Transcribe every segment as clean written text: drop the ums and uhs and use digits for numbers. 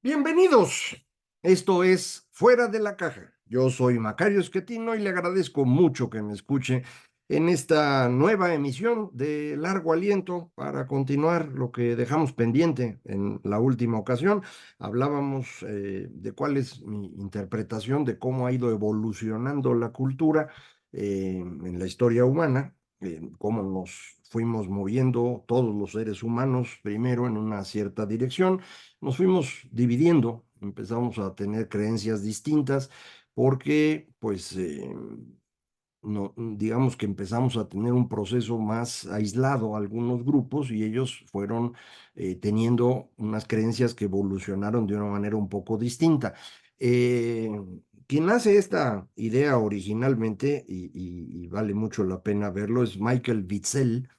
Bienvenidos. Esto es Fuera de la Caja. Yo soy Macario Esquetino y le agradezco mucho que me escuche en esta nueva emisión de Largo Aliento para continuar lo que dejamos pendiente en la última ocasión. Hablábamos de cuál es mi interpretación de cómo ha ido evolucionando la cultura en la historia humana, cómo nos fuimos moviendo todos los seres humanos primero en una cierta dirección, nos fuimos dividiendo, empezamos a tener creencias distintas porque, pues, no, digamos que empezamos a tener un proceso más aislado algunos grupos y ellos fueron teniendo unas creencias que evolucionaron de una manera un poco distinta. Eh, Quien hace esta idea originalmente, y vale mucho la pena verlo, es Michael Witzel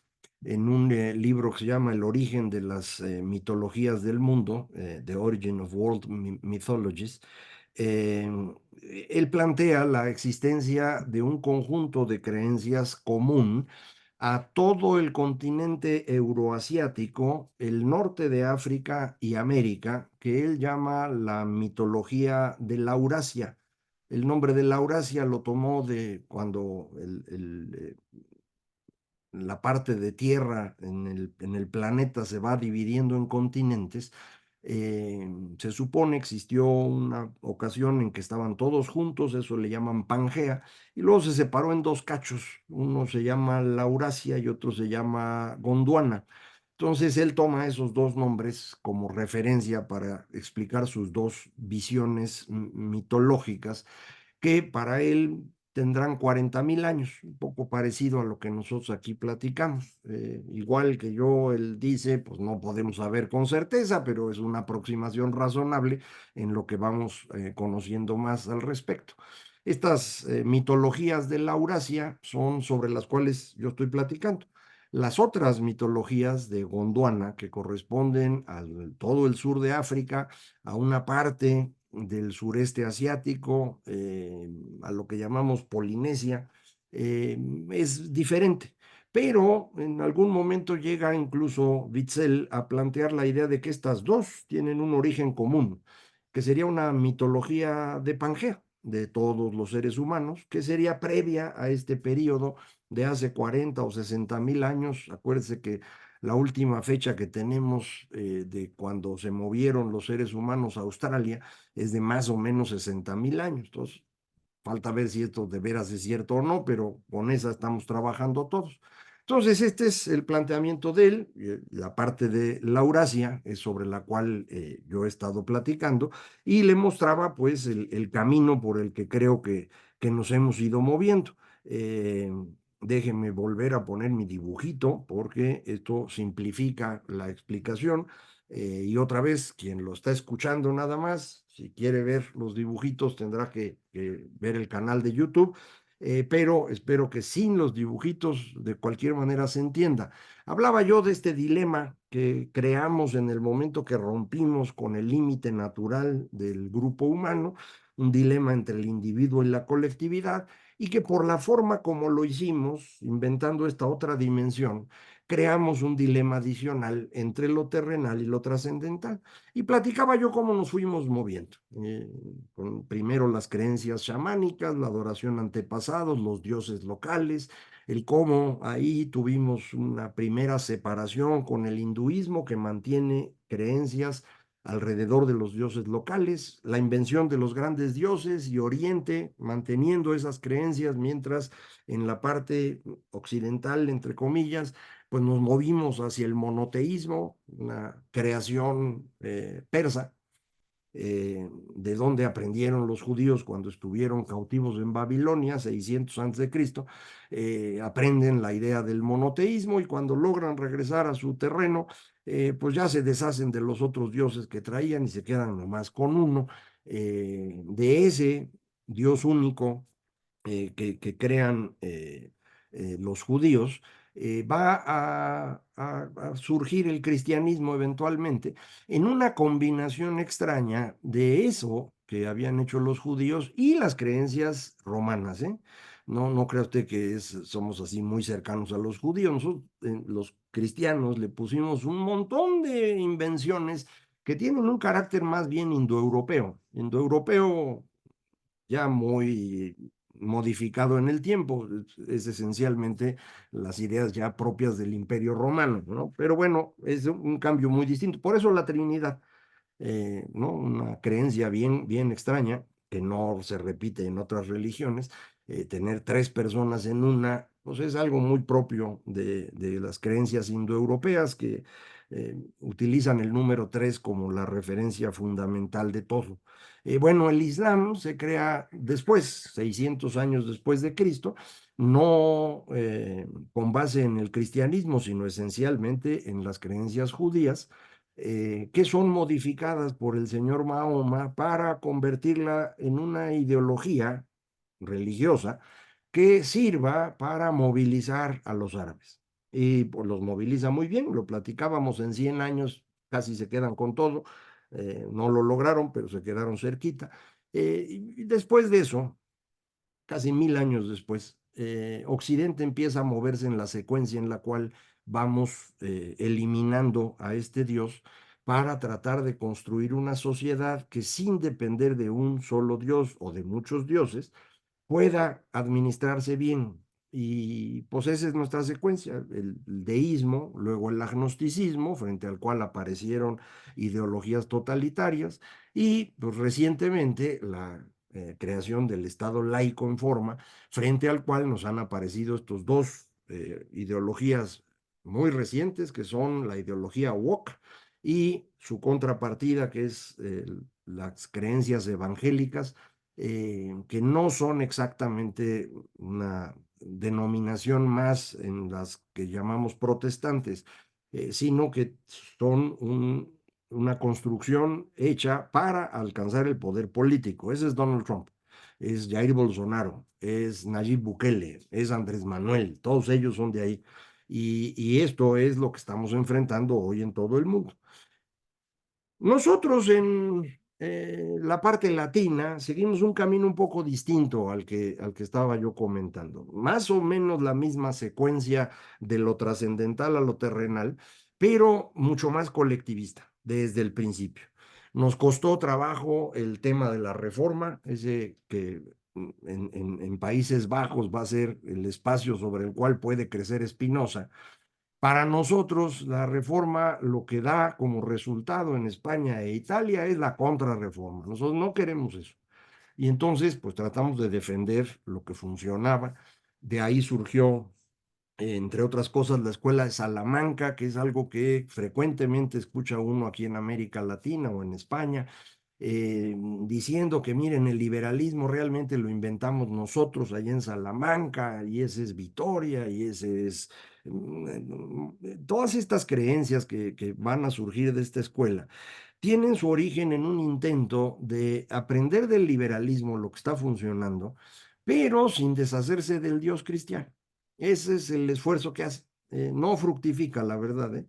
en un libro que se llama El origen de las mitologías del mundo, The Origin of World Mythologies. eh, Él plantea la existencia de un conjunto de creencias común a todo el continente euroasiático, el norte de África y América, que él llama la mitología de Laurasia. El nombre de Laurasia lo tomó de cuando la parte de tierra en el planeta se va dividiendo en continentes. Se supone existió una ocasión en que estaban todos juntos, eso le llaman Pangea, y luego se separó en dos cachos, uno se llama Laurasia y otro se llama Gondwana. Entonces él toma esos dos nombres como referencia para explicar sus dos visiones mitológicas que para él tendrán 40.000 años, un poco parecido a lo que nosotros aquí platicamos. Igual que yo, él dice, pues no podemos saber con certeza, pero es una aproximación razonable en lo que vamos conociendo más al respecto. Estas mitologías de la Eurasia son sobre las cuales yo estoy platicando. Las otras mitologías de Gondwana, que corresponden a todo el sur de África, a una parte del sureste asiático, a lo que llamamos Polinesia, eh, es diferente. Pero en algún momento llega incluso Witzel a plantear la idea de que estas dos tienen un origen común, que sería una mitología de Pangea, de todos los seres humanos, que sería previa a este periodo de hace 40 o 60.000 años. Acuérdense que la última fecha que tenemos de cuando se movieron los seres humanos a Australia es de más o menos 60.000 años. Entonces, falta ver si esto de veras es cierto o no, pero con esa estamos trabajando todos. Entonces, este es el planteamiento de él. La parte de la Eurasia es sobre la cual yo he estado platicando y le mostraba pues el camino por el que creo que nos hemos ido moviendo. Eh, Déjenme volver a poner mi dibujito porque esto simplifica la explicación. Y otra vez, quien lo está escuchando nada más, si quiere ver los dibujitos, tendrá que ver el canal de YouTube, pero espero que sin los dibujitos de cualquier manera se entienda. Hablaba yo de este dilema que creamos en el momento que rompimos con el límite natural del grupo humano, un dilema entre el individuo y la colectividad, y que por la forma como lo hicimos, inventando esta otra dimensión, creamos un dilema adicional entre lo terrenal y lo trascendental. Y platicaba yo cómo nos fuimos moviendo, con primero las creencias chamánicas, la adoración a antepasados, los dioses locales, el cómo ahí tuvimos una primera separación con el hinduismo que mantiene creencias alrededor de los dioses locales, la invención de los grandes dioses y Oriente manteniendo esas creencias, mientras en la parte occidental, entre comillas, pues nos movimos hacia el monoteísmo, una creación persa, de donde aprendieron los judíos cuando estuvieron cautivos en Babilonia, 600 antes de Cristo, aprenden la idea del monoteísmo y cuando logran regresar a su terreno, pues ya se deshacen de los otros dioses que traían y se quedan nomás con uno. De ese Dios único que crean los judíos, va a surgir el cristianismo eventualmente en una combinación extraña de eso que habían hecho los judíos y las creencias romanas, ¿eh? No, no crea usted que somos así muy cercanos a los judíos. Nosotros, los cristianos, le pusimos un montón de invenciones que tienen un carácter más bien indoeuropeo ya muy modificado en el tiempo, es esencialmente las ideas ya propias del Imperio Romano, ¿no? Pero bueno, es un cambio muy distinto. Por eso la Trinidad, ¿no? Una creencia bien extraña que no se repite en otras religiones. Tener tres personas en una, pues es algo muy propio de las creencias indoeuropeas que utilizan el número tres como la referencia fundamental de todo. Bueno, el Islam se crea después, 600 años después de Cristo, no con base en el cristianismo, sino esencialmente en las creencias judías, que son modificadas por el señor Mahoma para convertirla en una ideología religiosa que sirva para movilizar a los árabes. Y pues, los moviliza muy bien, lo platicábamos en 100 años, casi se quedan con todo, no lo lograron, pero se quedaron cerquita. Y después de eso, casi 1000 años después, Occidente empieza a moverse en la secuencia en la cual vamos eliminando a este Dios para tratar de construir una sociedad que sin depender de un solo Dios o de muchos dioses, pueda administrarse bien. Y pues esa es nuestra secuencia, el deísmo, luego el agnosticismo, frente al cual aparecieron ideologías totalitarias, y pues recientemente la creación del Estado laico en forma, frente al cual nos han aparecido estos dos ideologías muy recientes, que son la ideología woke y su contrapartida, que es las creencias evangélicas, que no son exactamente una denominación más en las que llamamos protestantes, sino que son una construcción hecha para alcanzar el poder político. Ese es Donald Trump, es Jair Bolsonaro, es Nayib Bukele, es Andrés Manuel, todos ellos son de ahí. Y esto es lo que estamos enfrentando hoy en todo el mundo. Nosotros en la parte latina seguimos un camino un poco distinto al que estaba yo comentando. Más o menos la misma secuencia de lo trascendental a lo terrenal, pero mucho más colectivista desde el principio. Nos costó trabajo el tema de la reforma, ese que en Países Bajos va a ser el espacio sobre el cual puede crecer Spinoza. Para nosotros, la reforma lo que da como resultado en España e Italia es la contrarreforma. Nosotros no queremos eso. Y entonces, pues tratamos de defender lo que funcionaba. De ahí surgió, entre otras cosas, la escuela de Salamanca, que es algo que frecuentemente escucha uno aquí en América Latina o en España, diciendo que miren, el liberalismo realmente lo inventamos nosotros allá en Salamanca, y ese es Vitoria, y ese es todas estas creencias que van a surgir de esta escuela tienen su origen en un intento de aprender del liberalismo lo que está funcionando, pero sin deshacerse del Dios cristiano. Ese es el esfuerzo que hace. No fructifica, la verdad, ¿eh?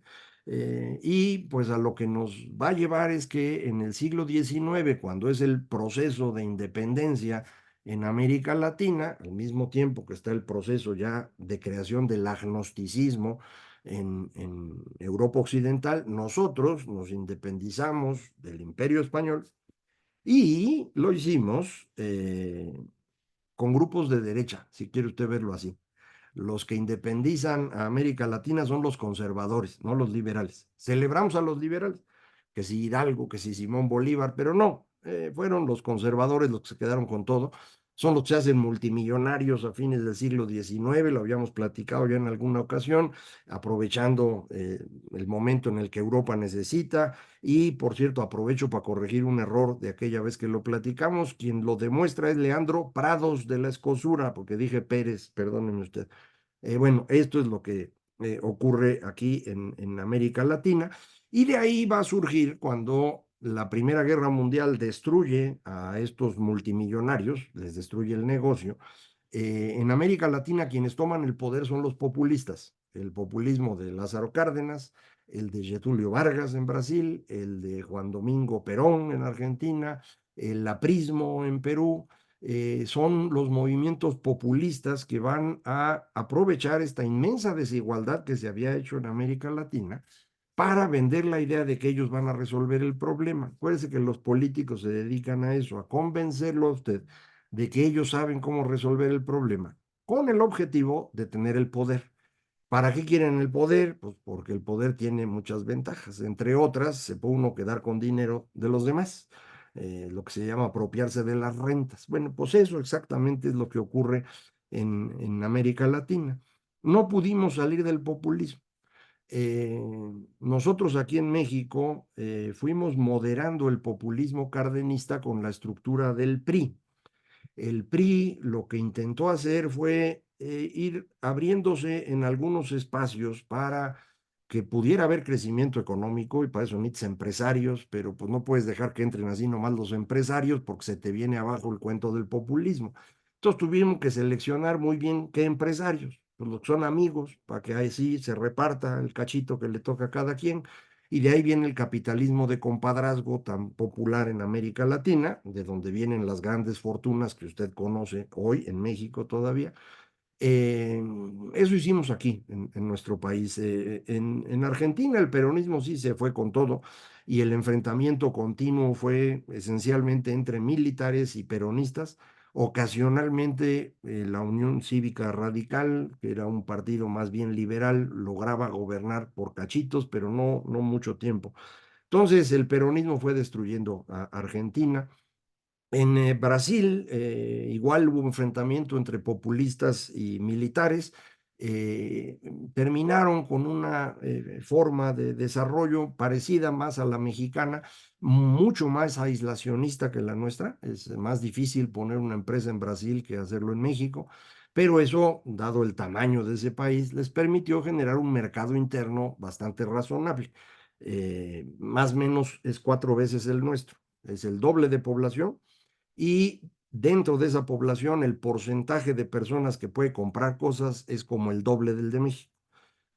Y pues a lo que nos va a llevar es que en el siglo XIX, cuando es el proceso de independencia en América Latina, al mismo tiempo que está el proceso ya de creación del agnosticismo en Europa Occidental, nosotros nos independizamos del Imperio Español y lo hicimos con grupos de derecha, si quiere usted verlo así. Los que independizan a América Latina son los conservadores, no los liberales. Celebramos a los liberales, que si Hidalgo, que si Simón Bolívar, pero no, fueron los conservadores los que se quedaron con todo. Son los que se hacen multimillonarios a fines del siglo XIX, lo habíamos platicado ya en alguna ocasión, aprovechando el momento en el que Europa necesita. Y por cierto, aprovecho para corregir un error de aquella vez que lo platicamos. Quien lo demuestra es Leandro Prados de la Escosura, porque dije Pérez, perdóneme usted. Bueno, esto es lo que ocurre aquí en América Latina, y de ahí va a surgir cuando la Primera Guerra Mundial destruye a estos multimillonarios, les destruye el negocio. En América Latina quienes toman el poder son los populistas, el populismo de Lázaro Cárdenas, el de Getúlio Vargas en Brasil, el de Juan Domingo Perón en Argentina, el aprismo en Perú. Son los movimientos populistas que van a aprovechar esta inmensa desigualdad que se había hecho en América Latina para vender la idea de que ellos van a resolver el problema. Acuérdese que los políticos se dedican a eso, a convencerlo a usted de que ellos saben cómo resolver el problema, con el objetivo de tener el poder. ¿Para qué quieren el poder? Pues porque el poder tiene muchas ventajas. Entre otras, se puede uno quedar con dinero de los demás, lo que se llama apropiarse de las rentas. Bueno, pues eso exactamente es lo que ocurre en América Latina. No pudimos salir del populismo. Eh, Nosotros aquí en México fuimos moderando el populismo cardenista con la estructura del PRI. El PRI lo que intentó hacer fue ir abriéndose en algunos espacios para que pudiera haber crecimiento económico, y para eso necesitas empresarios, pero pues no puedes dejar que entren así nomás los empresarios porque se te viene abajo el cuento del populismo. Entonces tuvimos que seleccionar muy bien qué empresarios, pues los que son amigos, para que ahí sí se reparta el cachito que le toca a cada quien. Y de ahí viene el capitalismo de compadrazgo tan popular en América Latina, de donde vienen las grandes fortunas que usted conoce hoy en México todavía. Eh, Eso hicimos aquí, en nuestro país. En Argentina el peronismo sí se fue con todo y el enfrentamiento continuo fue esencialmente entre militares y peronistas. Ocasionalmente la Unión Cívica Radical, que era un partido más bien liberal, lograba gobernar por cachitos, pero no mucho tiempo. Entonces el peronismo fue destruyendo a Argentina. En Brasil, igual hubo un enfrentamiento entre populistas y militares. eh, Terminaron con una forma de desarrollo parecida más a la mexicana, mucho más aislacionista que la nuestra. Es más difícil poner una empresa en Brasil que hacerlo en México, pero eso, dado el tamaño de ese país, les permitió generar un mercado interno bastante razonable. Más o menos es 4 veces el nuestro, es el doble de población y dentro de esa población el porcentaje de personas que puede comprar cosas es como el doble del de México.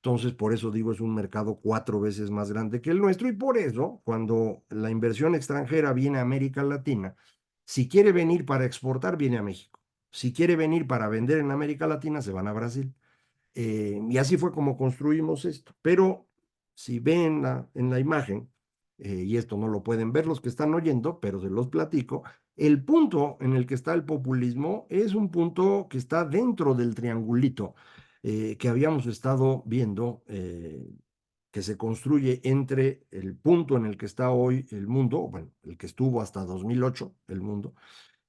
Entonces, por eso digo, es un mercado 4 veces más grande que el nuestro y por eso, cuando la inversión extranjera viene a América Latina, si quiere venir para exportar, viene a México. Si quiere venir para vender en América Latina, se van a Brasil. Y así fue como construimos esto. Pero si ven en la imagen, y esto no lo pueden ver los que están oyendo, pero se los platico, el punto en el que está el populismo es un punto que está dentro del triangulito que habíamos estado viendo, que se construye entre el punto en el que está hoy el mundo, bueno, el que estuvo hasta 2008, el mundo,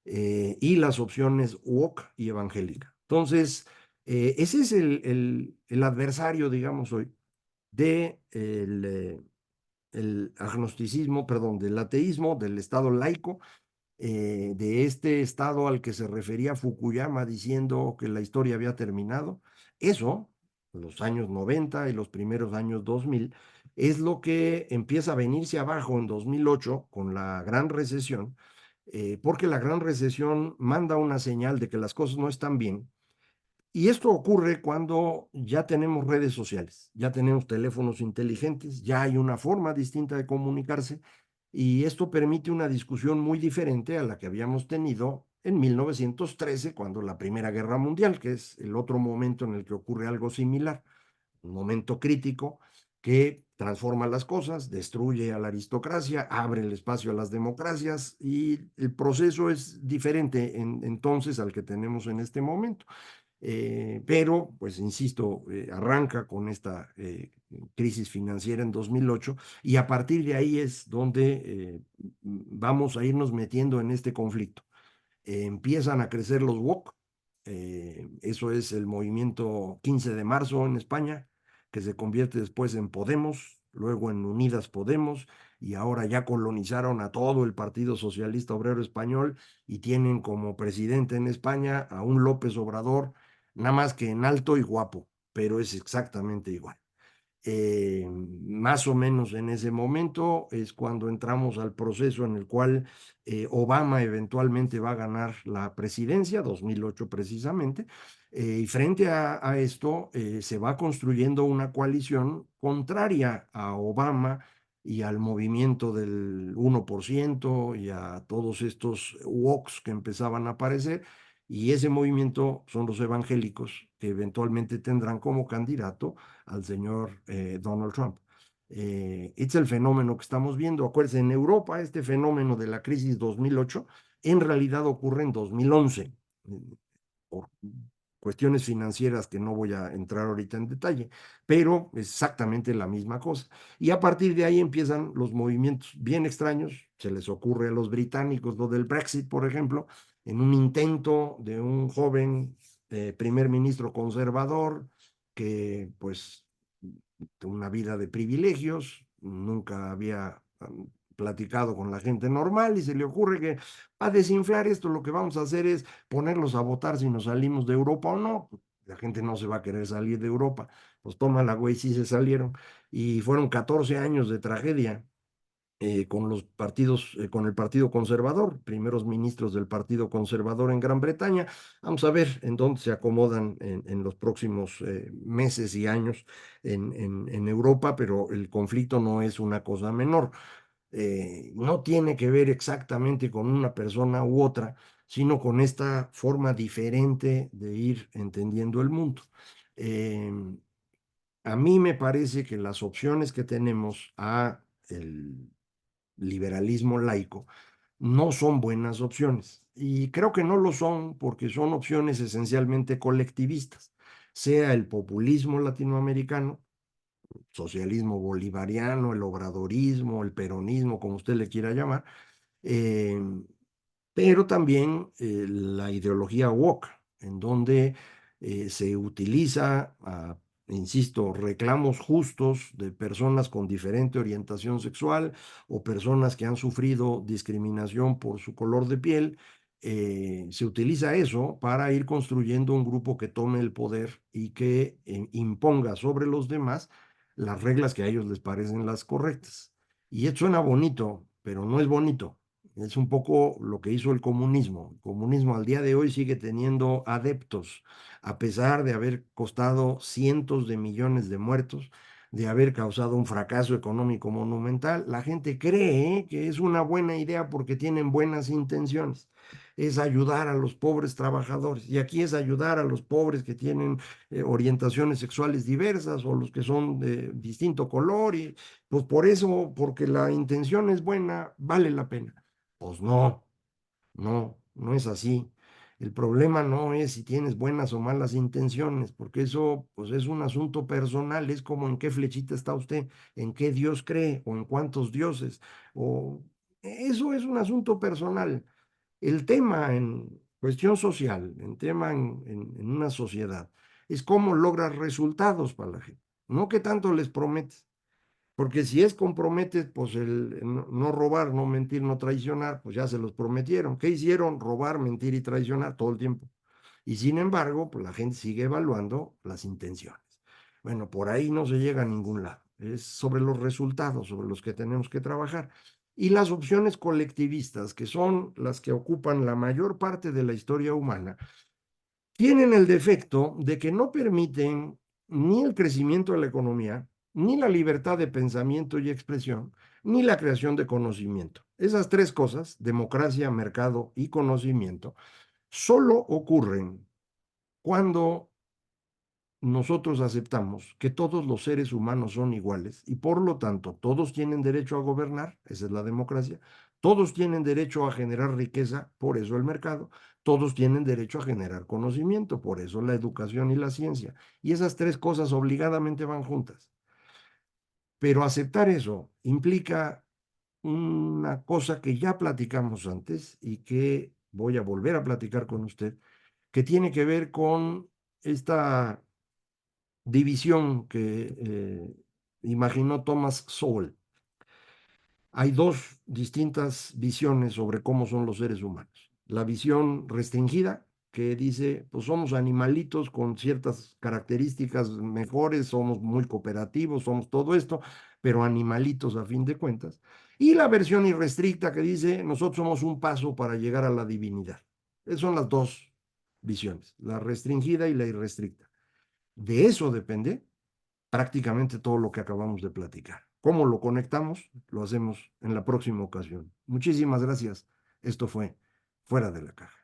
y las opciones woke y evangélica. Entonces, ese es el adversario, digamos, hoy de el agnosticismo, perdón, del ateísmo, del Estado laico, de este Estado al que se refería Fukuyama diciendo que la historia había terminado. Eso, en los años 90 y los primeros años 2000, es lo que empieza a venirse abajo en 2008 con la gran recesión, porque la gran recesión manda una señal de que las cosas no están bien. Y esto ocurre cuando ya tenemos redes sociales, ya tenemos teléfonos inteligentes, ya hay una forma distinta de comunicarse y esto permite una discusión muy diferente a la que habíamos tenido en 1913, cuando la Primera Guerra Mundial, que es el otro momento en el que ocurre algo similar, un momento crítico que transforma las cosas, destruye a la aristocracia, abre el espacio a las democracias y el proceso es diferente entonces al que tenemos en este momento. Pero, pues insisto, arranca con esta crisis financiera en 2008 y a partir de ahí es donde vamos a irnos metiendo en este conflicto. Empiezan a crecer los WOC, eso es el movimiento 15 de marzo en España, que se convierte después en Podemos, luego en Unidas Podemos, y ahora ya colonizaron a todo el Partido Socialista Obrero Español y tienen como presidente en España a un López Obrador, nada más que en alto y guapo, pero es exactamente igual. Más o menos en ese momento es cuando entramos al proceso en el cual Obama eventualmente va a ganar la presidencia, 2008 precisamente, y frente a esto se va construyendo una coalición contraria a Obama y al movimiento del 1% y a todos estos woks que empezaban a aparecer. Y ese movimiento son los evangélicos que eventualmente tendrán como candidato al señor Donald Trump. Es el fenómeno que estamos viendo. Acuérdense, en Europa este fenómeno de la crisis 2008 en realidad ocurre en 2011, por cuestiones financieras que no voy a entrar ahorita en detalle, pero es exactamente la misma cosa. Y a partir de ahí empiezan los movimientos bien extraños. Se les ocurre a los británicos lo del Brexit, por ejemplo, en un intento de un joven primer ministro conservador que pues una vida de privilegios, nunca había platicado con la gente normal y se le ocurre que a desinflar esto lo que vamos a hacer es ponerlos a votar si nos salimos de Europa o no. La gente no se va a querer salir de Europa. Pues toma la güey, sí se salieron. Y fueron 14 años de tragedia con los partidos, con el Partido Conservador, primeros ministros del Partido Conservador en Gran Bretaña. Vamos a ver en dónde se acomodan en los próximos meses y años en Europa, pero el conflicto no es una cosa menor. No tiene que ver exactamente con una persona u otra, sino con esta forma diferente de ir entendiendo el mundo. Em, a mí me parece que las opciones que tenemos a el liberalismo laico no son buenas opciones. Y creo que no lo son porque son opciones esencialmente colectivistas, sea el populismo latinoamericano, socialismo bolivariano, el obradorismo, el peronismo, como usted le quiera llamar, eh, pero también la ideología woke, en donde se utiliza, insisto, reclamos justos de personas con diferente orientación sexual o personas que han sufrido discriminación por su color de piel. Se utiliza eso para ir construyendo un grupo que tome el poder y que imponga sobre los demás las reglas que a ellos les parecen las correctas. Y eso suena bonito, pero no es bonito. Es un poco lo que hizo el comunismo. El comunismo al día de hoy sigue teniendo adeptos, a pesar de haber costado cientos de millones de muertos, de haber causado un fracaso económico monumental. La gente cree que es una buena idea porque tienen buenas intenciones. Es ayudar a los pobres trabajadores. Y aquí es ayudar a los pobres que tienen orientaciones sexuales diversas o los que son de distinto color. Y pues por eso, porque la intención es buena, vale la pena. Pues no, no es así. El problema no es si tienes buenas o malas intenciones, porque eso pues es un asunto personal, es como en qué flechita está usted, en qué Dios cree o en cuántos dioses, o eso es un asunto personal. El tema en cuestión social, en tema en una sociedad, es cómo logras resultados para la gente, no qué tanto les prometes. Porque si es compromete, pues el no robar, no mentir, no traicionar, pues ya se los prometieron. ¿Qué hicieron? Robar, mentir y traicionar todo el tiempo. Y sin embargo, pues la gente sigue evaluando las intenciones. Bueno, por ahí no se llega a ningún lado. Es sobre los resultados, sobre los que tenemos que trabajar. Y las opciones colectivistas, que son las que ocupan la mayor parte de la historia humana, tienen el defecto de que no permiten ni el crecimiento de la economía, ni la libertad de pensamiento y expresión, ni la creación de conocimiento. Esas tres cosas, democracia, mercado y conocimiento, solo ocurren cuando nosotros aceptamos que todos los seres humanos son iguales y por lo tanto todos tienen derecho a gobernar, esa es la democracia, todos tienen derecho a generar riqueza, por eso el mercado, todos tienen derecho a generar conocimiento, por eso la educación y la ciencia. Y esas tres cosas obligadamente van juntas. Pero aceptar eso implica una cosa que ya platicamos antes y que voy a volver a platicar con usted, que tiene que ver con esta división que imaginó Thomas Sowell. Hay dos distintas visiones sobre cómo son los seres humanos. La visión restringida, que dice, pues somos animalitos con ciertas características mejores, somos muy cooperativos, somos todo esto, pero animalitos a fin de cuentas. Y la versión irrestricta que dice, nosotros somos un paso para llegar a la divinidad. Esas son las dos visiones, la restringida y la irrestricta. De eso depende prácticamente todo lo que acabamos de platicar. ¿Cómo lo conectamos? Lo hacemos en la próxima ocasión. Muchísimas gracias. Esto fue Fuera de la Caja.